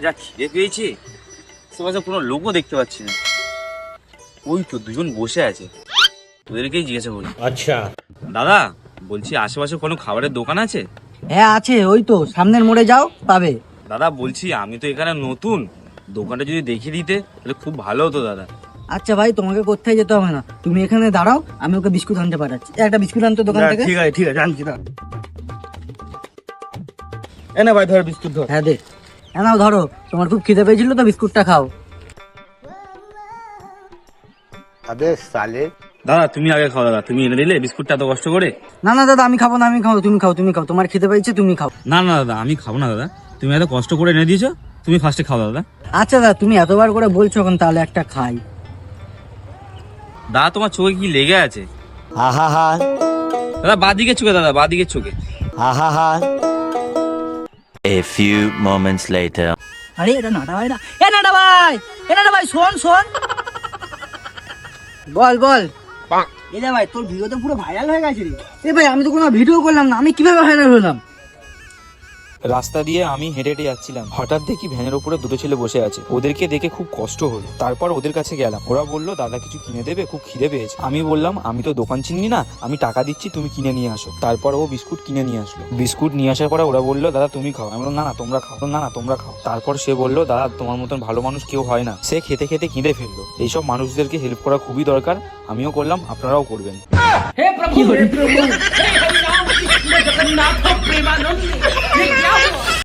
যা খিদে পেয়েছি, আশেপাশে কোনো লোকও দেখতে পাচ্ছি না। ওই তো দুজন বসে আছে, ওদেরকেই জিজ্ঞাসা করি। আচ্ছা দাদা, বলছি আশেপাশে কোনো খাবারের দোকান আছে? হ্যাঁ আছে, ওই তো সামনের মোড়ে যাও পাবে। দাদা বলছি আমি তো এখানে নতুন, দোকানটা যদি দেখিয়ে দিতে তাহলে খুব ভালো হতো দাদা। আচ্ছা ভাই, তোমাকে কোথায় যেতে হবে না, তুমি এখানে দাঁড়াও, আমি ওকে বিস্কুট আনতে পাঠাচ্ছি। একটা বিস্কুট আনতো দোকান থেকে। ঠিক আছে আনছি না। এনে ভাই ধর বিস্কুট ধর। হ্যাঁ দে, হ্যাঁ নাও ধরো, তোমার খুব খিদে পেয়েছিল তো বিস্কুটটা খাও। আবে সালে দাদা তুমি আগে খাও, দাদা তুমি এনে দিলে বিস্কুটটা এত কষ্ট করে। না না দাদা, আমি খাবো না, আমি খাবো, তুমি খাও, তুমি খাও, তোমার খিদে পেয়েছে তুমি খাও। না না দাদা আমি খাবো না দাদা, তুমি এত কষ্ট করে এনে দিয়েছো, তুমি ফার্স্টে খাও দাদা। আচ্ছা দাদা, তুমি এতবার করে বলছো এখন, তাহলে একটা খাই। দাদা তোমার চোখে কি লেগে আছে? আহা হা দাদা বাদিকে চোখে, দাদা বাদিকে চোখে। আহা হা। A few moments later. আরে এটা নাটা ভাই না, নাটা ভাই, নাটা ভাই শোন শোন। বল বল। এটা ভাই তোর ভিডিও তো পুরো ভাইরাল হয়ে গেছে রে। এ ভাই আমি তো কোনো ভিডিও করলাম না, আমি কিভাবে ভাইরাল হলাম? রাস্তা দিয়ে আমি হেঁটে হেঁটে যাচ্ছিলাম, হঠাৎ দেখি ভ্যানের উপরে দুটো ছেলে বসে আছে। ওদেরকে দেখে খুব কষ্ট হলো। তারপর ওদের কাছে গেলাম, ওরা বললো দাদা কিছু কিনে দেবে, খুব খিদে পেয়েছে। আমি বললাম আমি তো দোকান চিনি না, আমি টাকা দিচ্ছি, তুমি কিনে নিয়ে আসো। তারপর ও বিস্কুট কিনে নিয়ে আসলো। বিস্কুট নিয়ে আসার পরে ওরা বললো দাদা তুমি খাও। আমি বললাম না না তোমরা খাও, না না তোমরা খাও। তারপর সে বললো দাদা তোমার মতন ভালো মানুষ কেউ হয় না। সে খেতে খেতে কিনে ফেললো। এইসব মানুষদেরকে হেল্প করা খুবই দরকার, আমিও করলাম, আপনারাও করবেন। কি হলো?